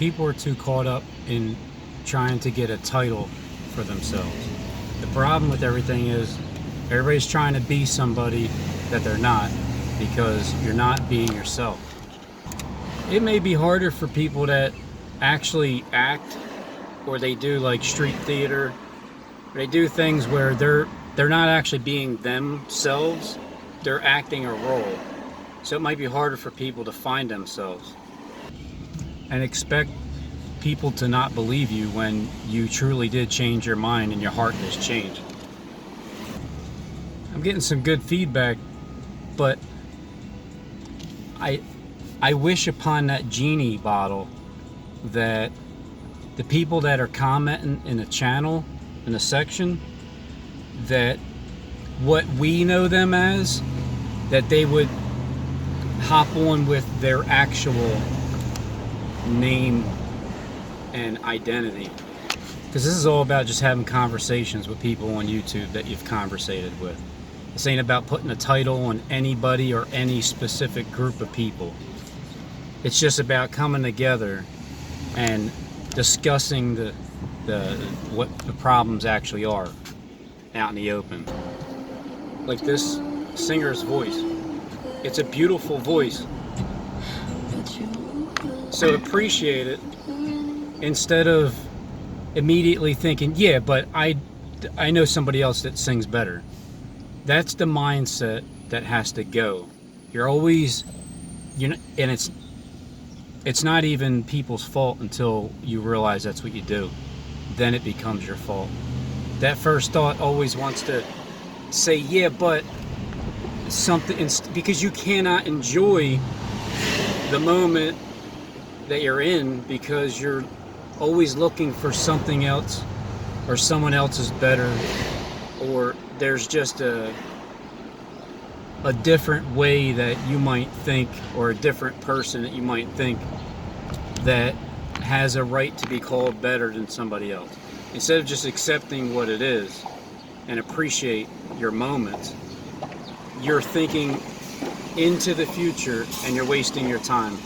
People are too caught up in trying to get a title for themselves. The problem with everything is everybody's trying to be somebody that they're not, because you're not being yourself. It may be harder for people that actually act, or they do like street theater. They do things where they're not actually being themselves, they're acting a role. So it might be harder for people to find themselves and expect people to not believe you when you truly did change your mind and your heart has changed. I'm getting some good feedback, but I wish upon that genie bottle that the people that are commenting in a channel, in a section, that what we know them as, that they would hop on with their actual name and identity. Because this is all about just having conversations with people on YouTube that you've conversated with. This ain't about putting a title on anybody or any specific group of people. It's just about coming together and discussing what the problems actually are out in the open. Like this singer's voice. It's a beautiful voice. So appreciate it instead of immediately thinking, yeah, but I know somebody else that sings better. That's the mindset that has to go. You're always, and it's not even people's fault until you realize that's what you do. Then it becomes your fault. That first thought always wants to say, yeah, but something, because you cannot enjoy the moment that you're in because you're always looking for something else, or someone else is better, or there's just a different way that you might think, or a different person that you might think that has a right to be called better than somebody else. Instead of just accepting what it is and appreciate your moments, you're thinking into the future and you're wasting your time.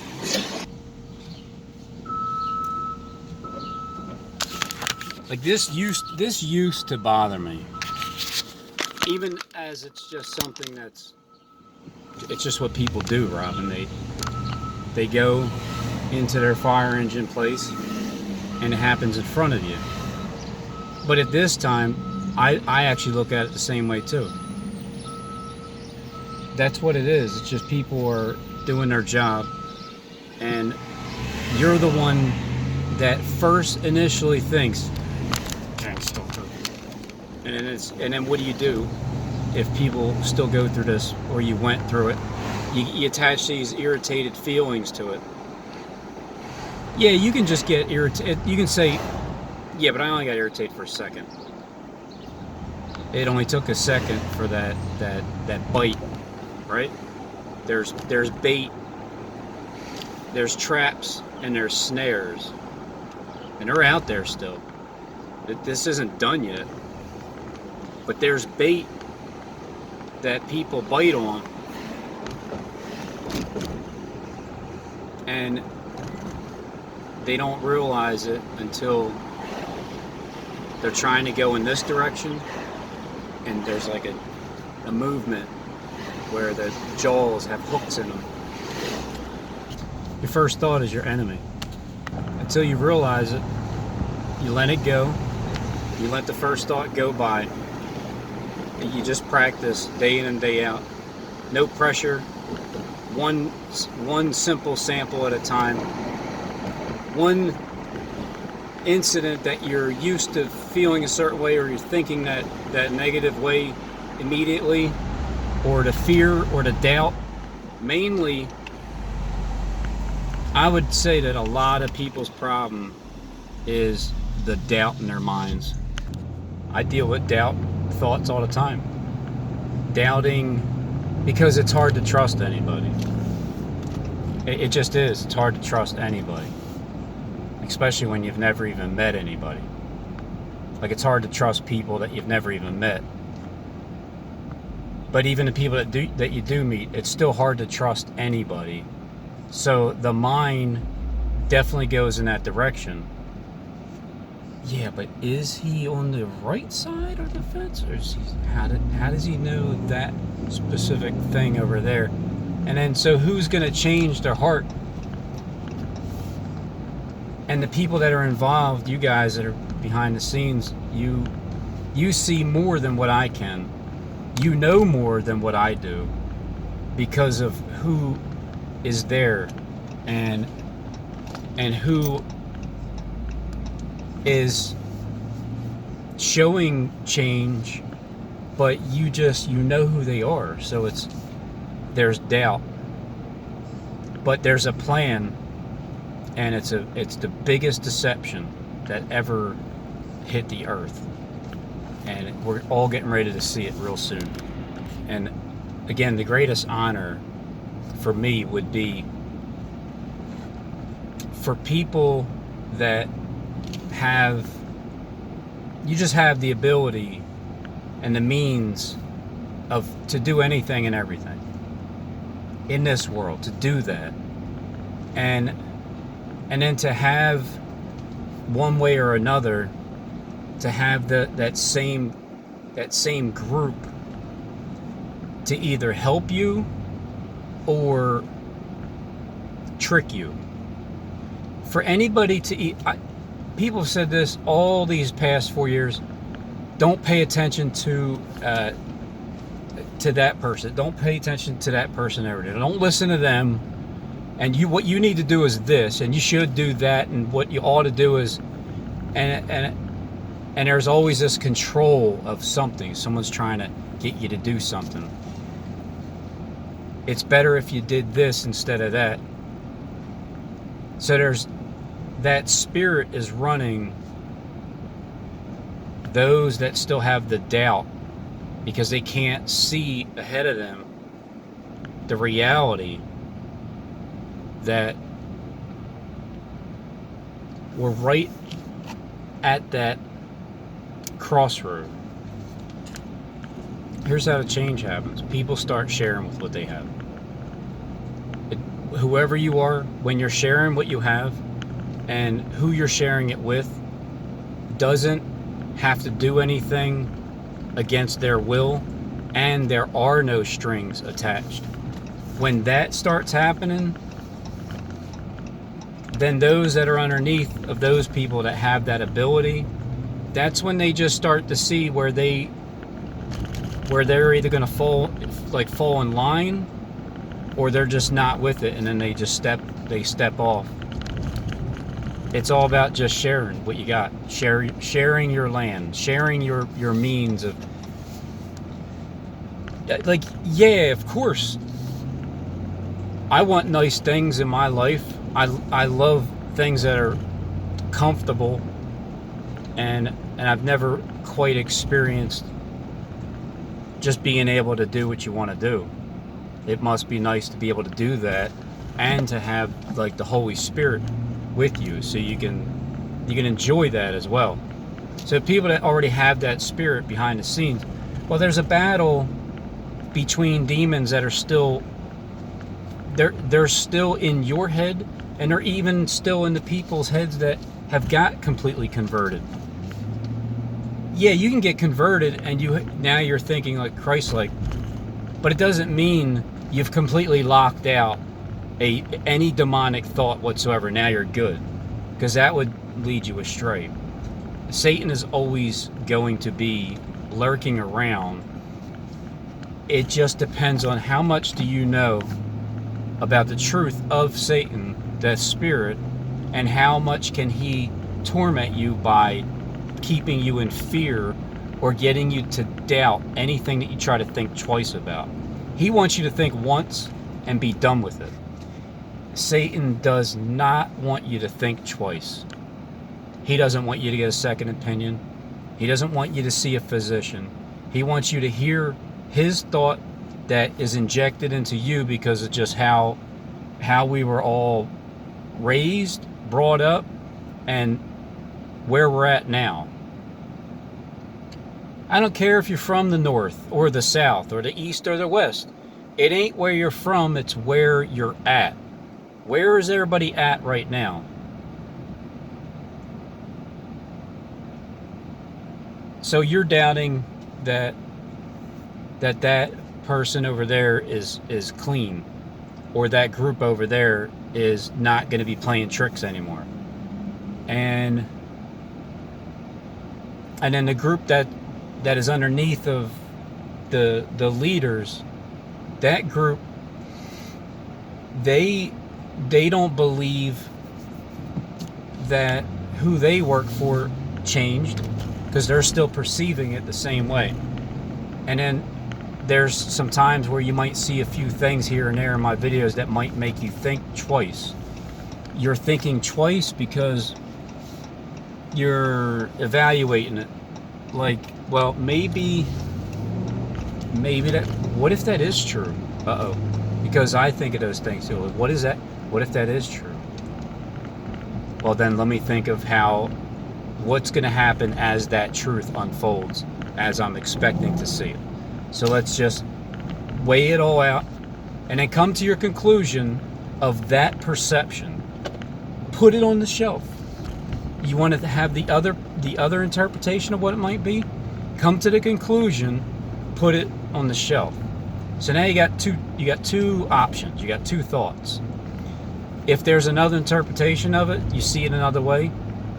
Like this used to bother me, even as it's just something it's just what people do, Robin. They go into their fire engine place and it happens in front of you. But at this time, I actually look at it the same way too. That's what it is. It's just people are doing their job, and you're the one that first initially thinks, and then what do? If people still go through this, or you went through it, you attach these irritated feelings to it. Yeah, you can just get irritated. You can say, yeah, but I only got irritated for a second. It only took a second for that bite, right? There's bait, there's traps, and there's snares, and they're out there still. This isn't done yet, but there's bait that people bite on, and they don't realize it until they're trying to go in this direction, and there's like a movement where the jaws have hooks in them. Your first thought is your enemy. Until you realize it, you let it go. You let the first thought go by. And you just practice day in and day out. No pressure. One simple sample at a time. One incident that you're used to feeling a certain way, or you're thinking that negative way immediately, or the fear or the doubt. Mainly, I would say that a lot of people's problem is the doubt in their minds. I deal with doubt thoughts all the time. Doubting, because it's hard to trust anybody. It just is. It's hard to trust anybody. Especially when you've never even met anybody. Like, it's hard to trust people that you've never even met. But even the people that you do meet, it's still hard to trust anybody. So the mind definitely goes in that direction. Yeah, but is he on the right side of the fence, or is he, how does he know that specific thing over there? And then, so who's going to change their heart? And the people that are involved, you guys that are behind the scenes, you see more than what I can. You know more than what I do because of who is there and who is showing change, but you know who they are. So there's doubt, but there's a plan, and it's the biggest deception that ever hit the earth, and we're all getting ready to see it real soon. And again, the greatest honor for me would be for people that you just have the ability and the means to do anything and everything in this world, to do that, and then to have, one way or another, to have that same group to either help you or trick you. For anybody to eat, people have said this all these past 4 years. Don't pay attention to that person. Don't pay attention to that person every day. Don't listen to them. And what you need to do is this, and you should do that. And what you ought to do is, and there's always this control of something. Someone's trying to get you to do something. It's better if you did this instead of that. So there's that spirit is running those that still have the doubt, because they can't see ahead of them the reality that we're right at that crossroad. Here's how the change happens. People start sharing with what they have. Whoever you are, when you're sharing what you have, and who you're sharing it with doesn't have to do anything against their will, and there are no strings attached. When that starts happening, then those that are underneath of those people that have that ability, that's when they just start to see where they're either going to fall in line, or they're just not with it, and then they step off. It's all about just sharing what you got, sharing your land, sharing your means of, yeah, of course. I want nice things in my life. I love things that are comfortable, and I've never quite experienced just being able to do what you want to do. It must be nice to be able to do that, and to have the Holy Spirit with you, so you can enjoy that as well. So people that already have that spirit behind the scenes, well, there's a battle between demons that are still they're still in your head, and they're even still in the people's heads that have got completely converted. Yeah, you can get converted, and now you're thinking like Christ-like, but it doesn't mean you've completely locked out any demonic thought whatsoever. Now you're good, because that would lead you astray. Satan is always going to be lurking around. It just depends on how much do you know about the truth of Satan, that spirit, and how much can he torment you by keeping you in fear or getting you to doubt anything that you try to think twice about. He wants you to think once and be done with it. Satan does not want you to think twice. He doesn't want you to get a second opinion. He doesn't want you to see a physician. He wants you to hear his thought that is injected into you because of just how we were all raised, brought up, and where we're at now. I don't care if you're from the north or the south or the east or the west. It ain't where you're from, it's where you're at. Where is everybody at right now? So you're doubting that that person over there is clean, or that group over there is not going to be playing tricks anymore. And then the group that is underneath of the leaders, that group, they don't believe that who they work for changed, because they're still perceiving it the same way. And then there's some times where you might see a few things here and there in my videos that might make you think twice. You're thinking twice because you're evaluating it. Like, well, maybe that, what if that is true? Uh-oh. Because I think of those things too. What is that? What if that is true? Well, then let me think of what's going to happen as that truth unfolds, as I'm expecting to see it. So let's just weigh it all out and then come to your conclusion of that perception. Put it on the shelf. You want to have the other interpretation of what it might be? Come to the conclusion, put it on the shelf. So now you got two options. You got two thoughts. If there's another interpretation of it, you see it another way,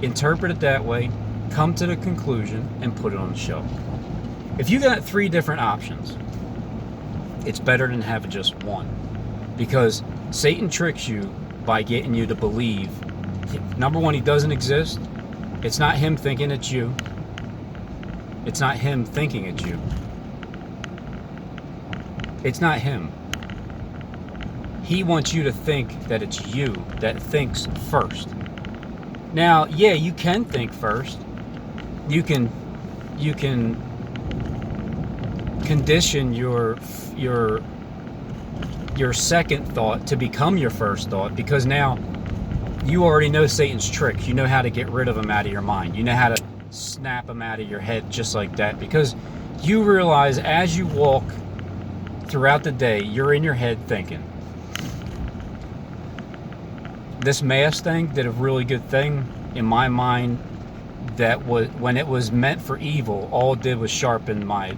interpret it that way, come to the conclusion, and put it on the shelf. If you got three different options, it's better than having just one. Because Satan tricks you by getting you to believe, number one, he doesn't exist. It's not him thinking it's you. It's not him thinking it's you. It's not him. He wants you to think that it's you that thinks first. Now, yeah, you can think first. You can condition your second thought to become your first thought, because now you already know Satan's tricks. You know how to get rid of them out of your mind. You know how to snap them out of your head just like that, because you realize as you walk throughout the day, you're in your head thinking. This mask thing did a really good thing in my mind. That was, when it was meant for evil, all it did was sharpen my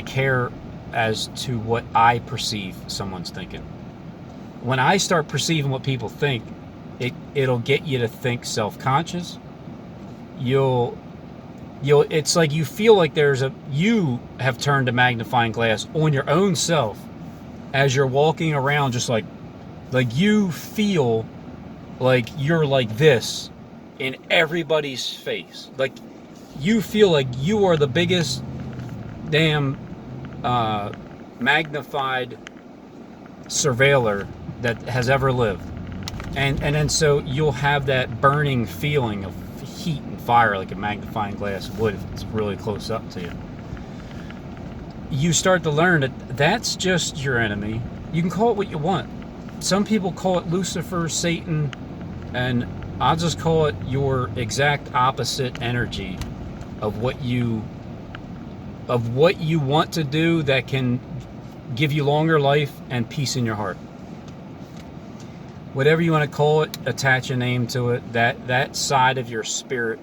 care as to what I perceive someone's thinking. When I start perceiving what people think, it'll get you to think self-conscious. It's like you feel like you have turned a magnifying glass on your own self as you're walking around, just like you feel like you're like this in everybody's face. Like you feel like you are the biggest damn magnified surveiller that has ever lived. And then so you'll have that burning feeling of heat and fire, like a magnifying glass would if it's really close up to you. You start to learn that that's just your enemy. You can call it what you want. Some people call it Lucifer, Satan, and I'll just call it your exact opposite energy of what you want to do that can give you longer life and peace in your heart. Whatever you want to call it, attach a name to it. That side of your spirit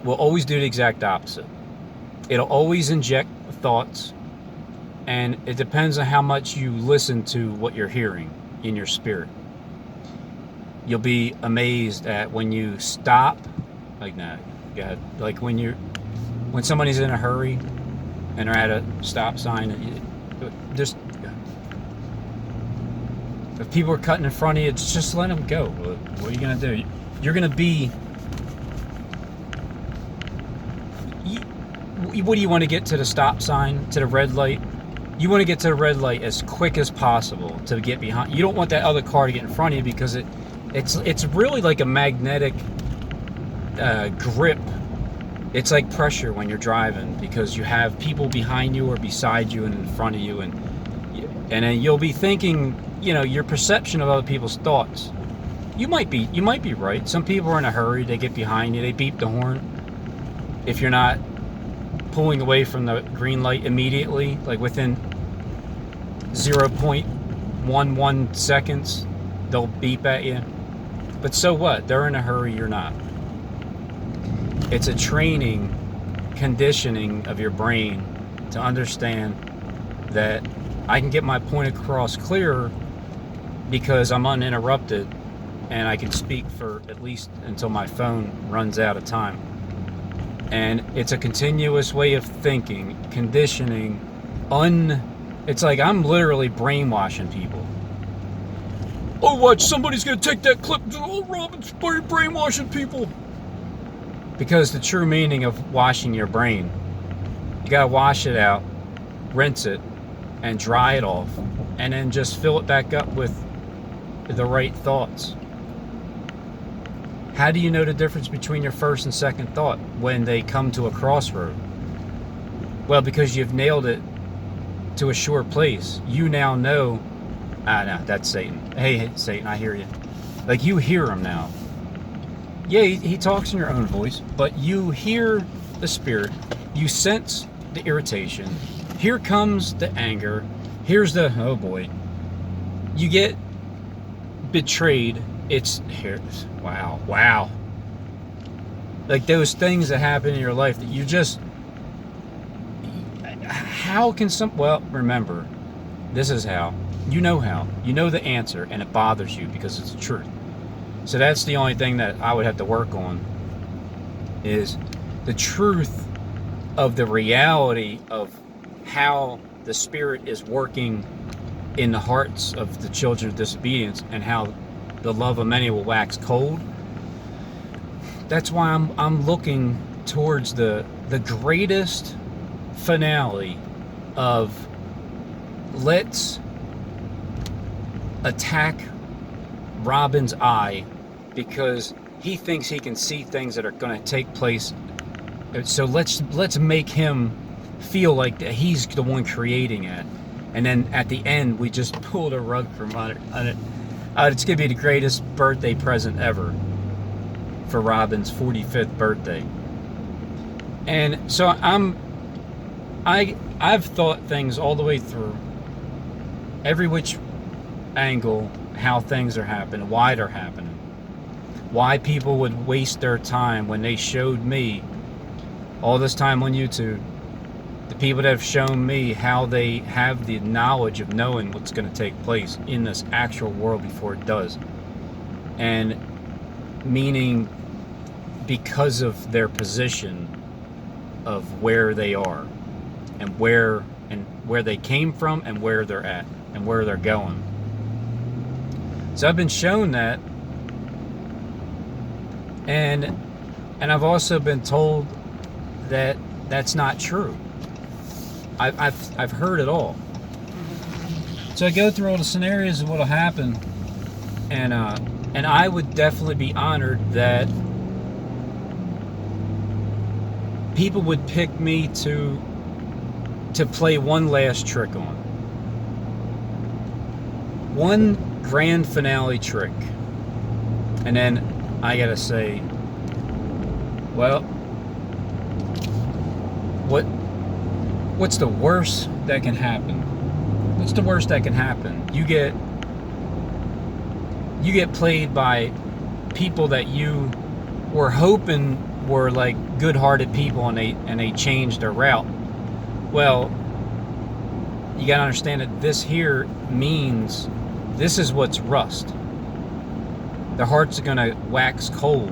will always do the exact opposite. It'll always inject thoughts, and it depends on how much you listen to what you're hearing in your spirit. You'll be amazed at when you stop, like, nah, go ahead. Like when somebody's in a hurry and they're at a stop sign, just, if people are cutting in front of you, just let them go. What are you going to do? You're going to be, what do you want to get to the stop sign, to the red light? You want to get to the red light as quick as possible to get behind. You don't want that other car to get in front of you, because it's really like a magnetic grip. It's like pressure when you're driving, because you have people behind you or beside you and in front of you, and then you'll be thinking, your perception of other people's thoughts. You might be right. Some people are in a hurry. They get behind you. They beep the horn. If you're not pulling away from the green light immediately, like within 0.11 seconds, they'll beep at you. But so what? They're in a hurry. You're not. It's a training, conditioning of your brain to understand that I can get my point across clearer because I'm uninterrupted and I can speak for at least until my phone runs out of time. And it's a continuous way of thinking, conditioning, it's like I'm literally brainwashing people. Oh, watch, somebody's gonna take that clip. Oh, Robin's brainwashing people. Because the true meaning of washing your brain, you gotta wash it out, rinse it, and dry it off, and then just fill it back up with the right thoughts. How do you know the difference between your first and second thought when they come to a crossroad? Well, because you've nailed it to a sure place. You now know, no, that's Satan. Hey, Satan, I hear you. Like, you hear him now. Yeah, he talks in your own voice, but you hear the spirit. You sense the irritation. Here comes the anger. Here's the, oh boy. You get betrayed. It's here. Wow. Like those things that happen in your life that you just, how can well, remember, this is how. You know how. You know the answer, and it bothers you because it's the truth. So that's the only thing that I would have to work on, is the truth of the reality of how the Spirit is working in the hearts of the children of disobedience, and how the love of many will wax cold. That's why I'm looking towards the greatest finale of, let's attack Robin's eye because he thinks he can see things that are going to take place. So let's make him feel like that he's the one creating it, and then at the end we just pull the rug from under it. It's going to be the greatest birthday present ever for Robin's 45th birthday. And so I've thought things all the way through, every which angle, how things are happening, why they're happening, why people would waste their time when they showed me all this time on YouTube, the people that have shown me how they have the knowledge of knowing what's going to take place in this actual world before it does. And meaning because of their position of where they are and where they came from and where they're at and where they're going. So I've been shown that, and I've also been told that that's not true. I've heard it all. So I go through all the scenarios of what'll happen, and I would definitely be honored that people would pick me to play one last trick on. One grand finale trick. And then I gotta say, well, what's the worst that can happen? What's the worst that can happen? You get played by people that you were hoping were like good-hearted people, and they changed their route. Well, you gotta understand that this here means this is what's rust. Their hearts are gonna wax cold.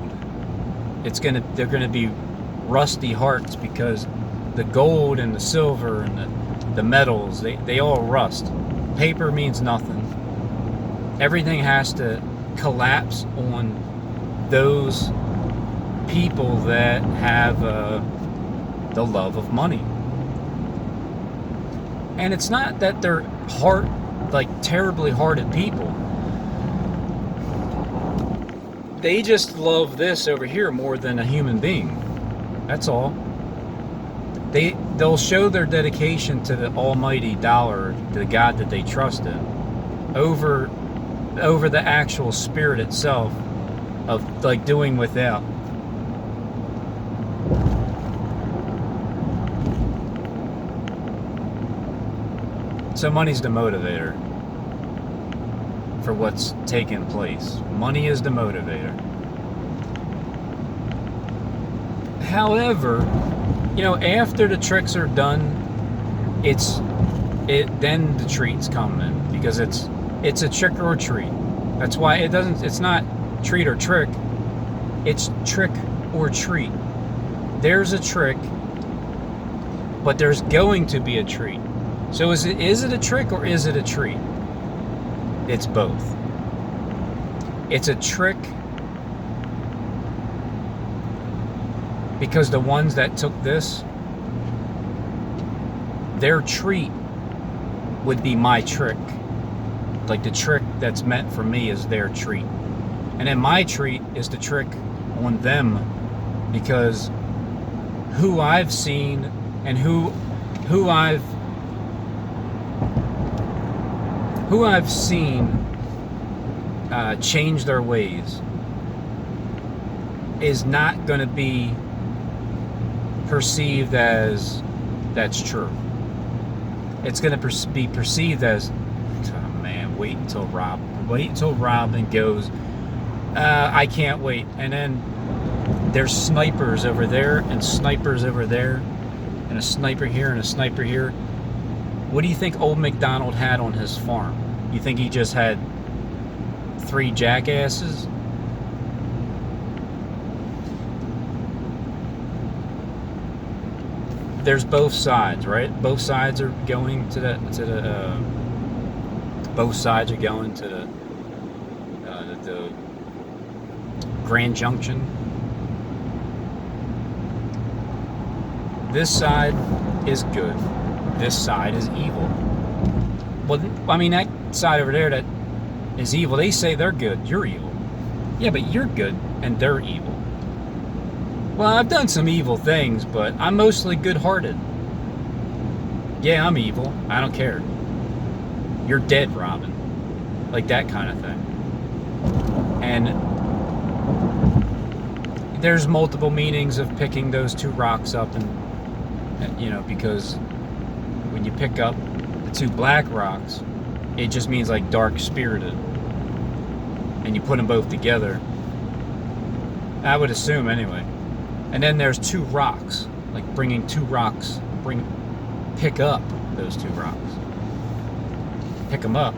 They're gonna be rusty hearts because the gold and the silver and the metals, they all rust. Paper means nothing. Everything has to collapse on those people that have the love of money. And it's not that they're terribly hearted people. They just love this over here more than a human being. That's all. They'll show their dedication to the almighty dollar, to the God that they trust in, over the actual spirit itself of like doing without. So money's the motivator for what's taking place. Money is the motivator. However, you know, after the tricks are done, then the treats come in, because it's a trick or treat. That's why it's not treat or trick, it's trick or treat. There's a trick, but there's going to be a treat. So is it a trick or is it a treat? It's both. It's a trick because the ones that took this, their treat would be my trick. Like the trick that's meant for me is their treat. And then my treat is the trick on them, because who I've seen and who I've seen change their ways is not going to be perceived as that's true. It's going to be perceived as, oh man, wait until Robin goes, I can't wait. And then there's snipers over there and snipers over there and a sniper here and a sniper here. What do you think old MacDonald had on his farm? You think he just had 3 jackasses? There's both sides, right? Both sides are going to the Grand Junction. This side is good. This side is evil. Well, I mean, that side over there that is evil, they say they're good, you're evil. Yeah, but you're good and they're evil. Well, I've done some evil things, but I'm mostly good-hearted. Yeah, I'm evil. I don't care. You're dead, Robin. Like that kind of thing. And there's multiple meanings of picking those 2 rocks up, and you know, because when you pick up the 2 black rocks, it just means like dark-spirited. And you put them both together, I would assume anyway. And then there's 2 rocks, like bringing 2 rocks, pick up those 2 rocks. Pick them up.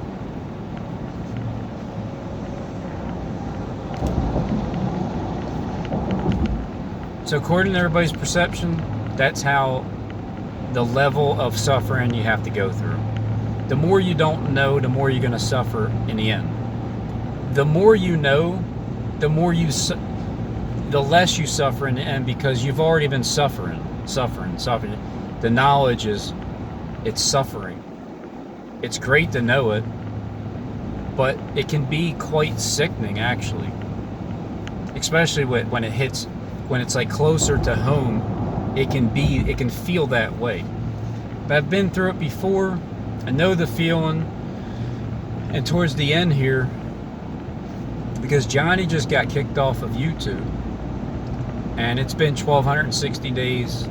So according to everybody's perception, that's how the level of suffering you have to go through. The more you don't know, the more you're going to suffer in the end. The more you know, the less you suffer in the end, because you've already been suffering. The knowledge it's suffering. It's great to know it, but it can be quite sickening, actually. Especially when it's like closer to home, it can feel that way. But I've been through it before. I know the feeling. And towards the end here, because Johnny just got kicked off of YouTube, and it's been 1,260 days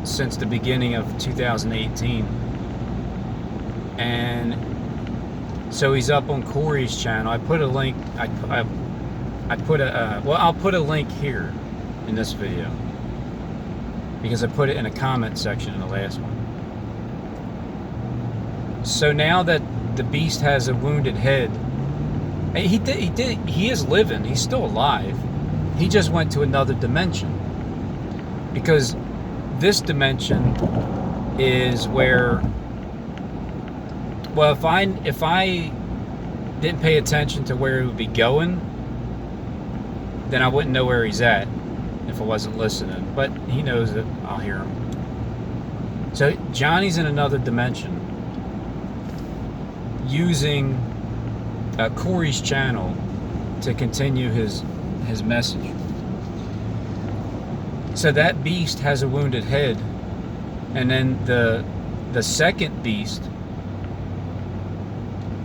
since the beginning of 2018, and so he's up on Corey's channel. I put a link. I'll put a link here in this video, because I put it in a comment section in the last one. So now that the beast has a wounded head, he is living. He's still alive. He just went to another dimension, because this dimension is where, well, if I didn't pay attention to where he would be going, then I wouldn't know where he's at if I wasn't listening. But he knows that I'll hear him. So Johnny's in another dimension, using Corey's channel to continue his message. So that beast has a wounded head, and then the second beast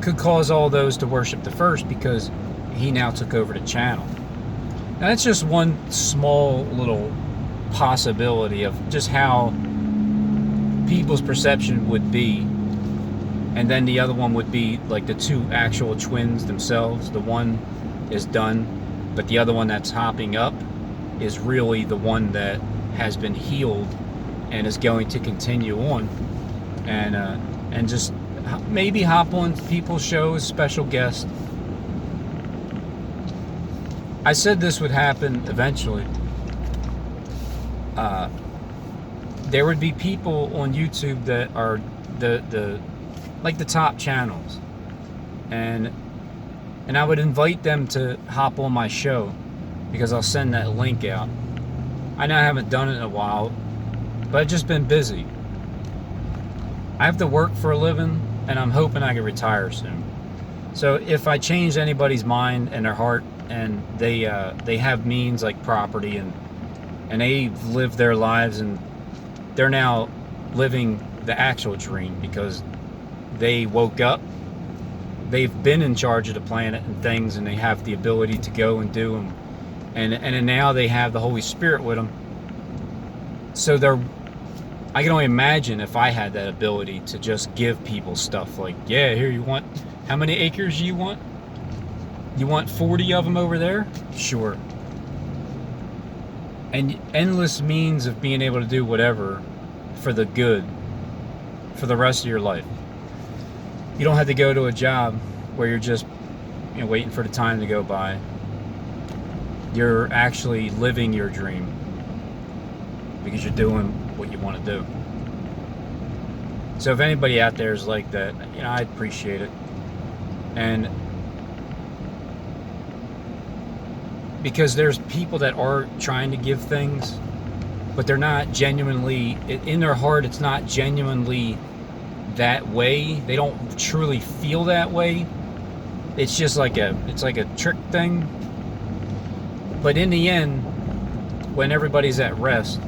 could cause all those to worship the first, because he now took over the channel. Now that's just one small little possibility of just how people's perception would be. And then the other one would be like the 2 actual twins themselves. The one is done, but the other one that's hopping up is really the one that has been healed and is going to continue on, and just maybe hop on people's shows, special guests. I said this would happen eventually. There would be people on YouTube that are the like the top channels, and I would invite them to hop on my show, because I'll send that link out. I know I haven't done it in a while, but I've just been busy. I have to work for a living, and I'm hoping I can retire soon. So if I change anybody's mind and their heart, and they have means like property, and they've lived their lives, and they're now living the actual dream because they woke up, they've been in charge of the planet and things, and they have the ability to go and do them, and now they have the Holy Spirit with them. So I can only imagine if I had that ability to just give people stuff like, yeah, here, you want, how many acres do you want? You want 40 of them over there? Sure. And endless means of being able to do whatever for the good for the rest of your life. You don't have to go to a job where you're just, waiting for the time to go by. You're actually living your dream because you're doing what you want to do. So if anybody out there is like that, I'd appreciate it. And because there's people that are trying to give things, but they're not genuinely, in their heart, it's not genuinely that way. They don't truly feel that way. It's just like it's like a trick thing. But in the end, when everybody's at rest,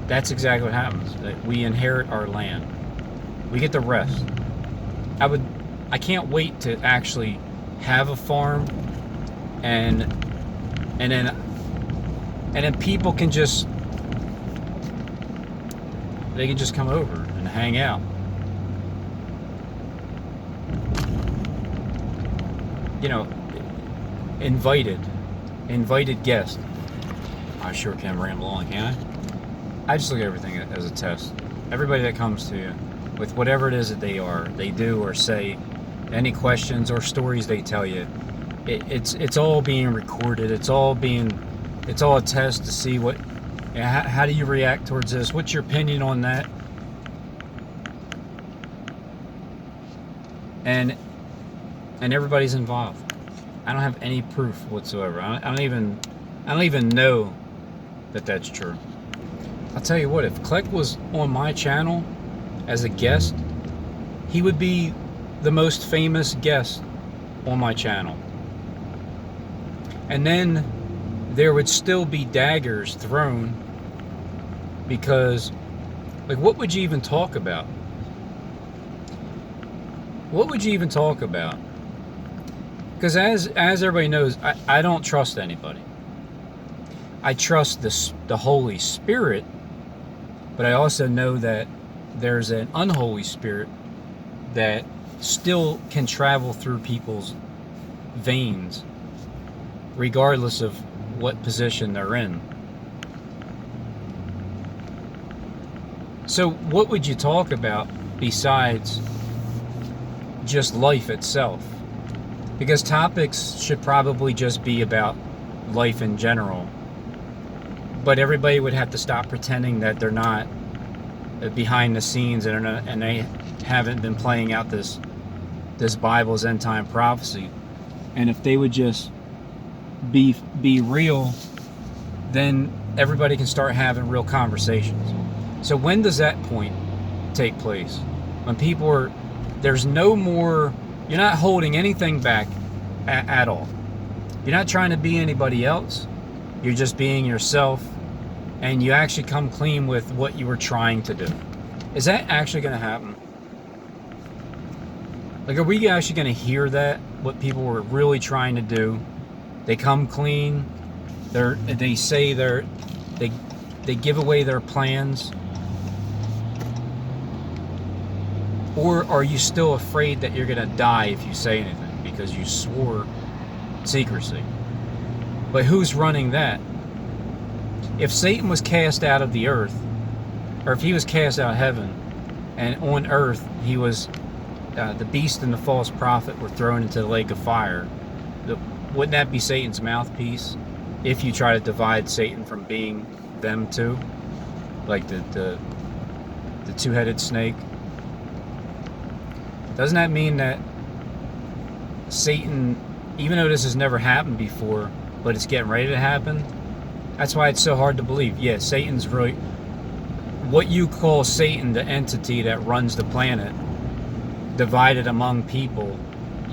that's exactly what happens. We inherit our land. We get to rest. I can't wait to actually have a farm, and then people can just come over and hang out. Invited guests. I sure can ramble on, can't I? I just look at everything as a test. Everybody that comes to you with whatever it is that they do or say, any questions or stories they tell you, it's all being recorded. It's all a test to see how do you react towards this? What's your opinion on that? And everybody's involved. I don't have any proof whatsoever. I don't even know that that's true. I'll tell you what, if Klecks was on my channel as a guest, he would be the most famous guest on my channel. And then there would still be daggers thrown, because, what would you even talk about? What would you even talk about? Because as everybody knows, I don't trust anybody. I trust the Holy Spirit, but I also know that there's an unholy spirit that still can travel through people's veins, regardless of what position they're in. So what would you talk about besides just life itself? Because topics should probably just be about life in general. But everybody would have to stop pretending that they're not behind the scenes and they haven't been playing out this Bible's end time prophecy. And if they would just be real, then everybody can start having real conversations. So when does that point take place? When there's no more, you're not holding anything back at all. You're not trying to be anybody else. You're just being yourself, and you actually come clean with what you were trying to do. Is that actually going to happen? Are we actually going to hear that? What people were really trying to do? They come clean. They say they give away their plans. Or are you still afraid that you're going to die if you say anything because you swore secrecy? But who's running that? if Satan was cast out of the earth, or if he was cast out of heaven, and on earth he was, the beast and the false prophet were thrown into the lake of fire, wouldn't that be Satan's mouthpiece? If you try to divide Satan from being them too, like the two-headed snake, doesn't that mean that Satan, even though this has never happened before, but it's getting ready to happen? That's why it's so hard to believe. Yeah, Satan's really, what you call Satan, the entity that runs the planet, divided among people,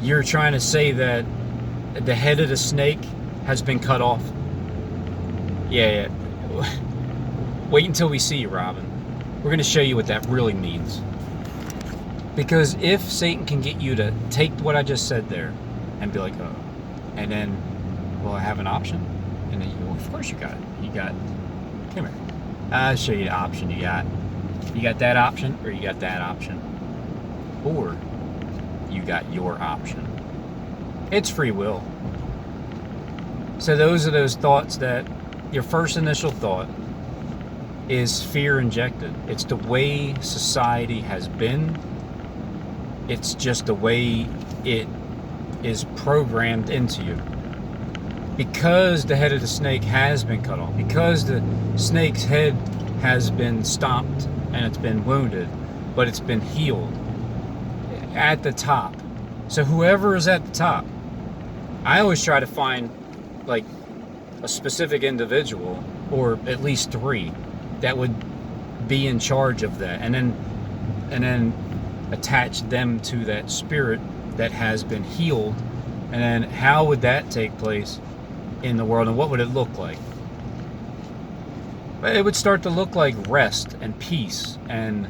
you're trying to say that the head of the snake has been cut off. Yeah. Wait until we see you, Robin. We're going to show you what that really means. Because if Satan can get you to take what I just said there and be like, oh, and then, well, I have an option, and then well, of course you got it. Come here. I'll show you the option you got. You got that option, or you got that option, or you got your option. It's free will. So those are those thoughts that your first initial thought is fear injected. It's the way society has been. It's just the way it is programmed into you. Because the head of the snake has been cut off, because the snake's head has been stomped and it's been wounded, but it's been healed at the top. So whoever is at the top, I always try to find like a specific individual, or at least three, that would be in charge of that, and then attach them to that spirit that has been healed. And then how would that take place in the world, and what would it look like? It would start to look like rest and peace, and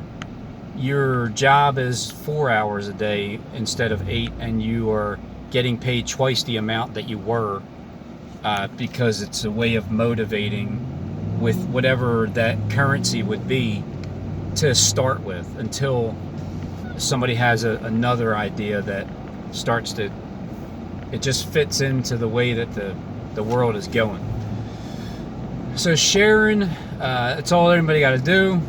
your job is 4 hours a day instead of 8, and you are getting paid twice the amount that you were, because it's a way of motivating with whatever that currency would be to start with, until somebody has another idea that starts to, it just fits into the way that the world is going. So sharing, it's all anybody got to do.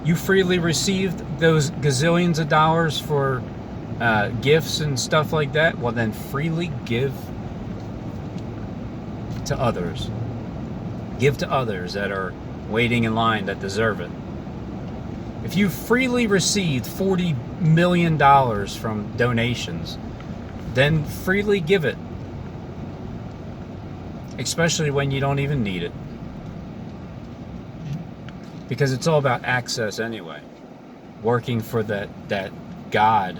You freely received those gazillions of dollars for gifts and stuff like that. Well, then freely give to others. Give to others that are waiting in line, that deserve it. If you freely received $40 million from donations, then freely give it. Especially when you don't even need it. Because it's all about access anyway. Working for that God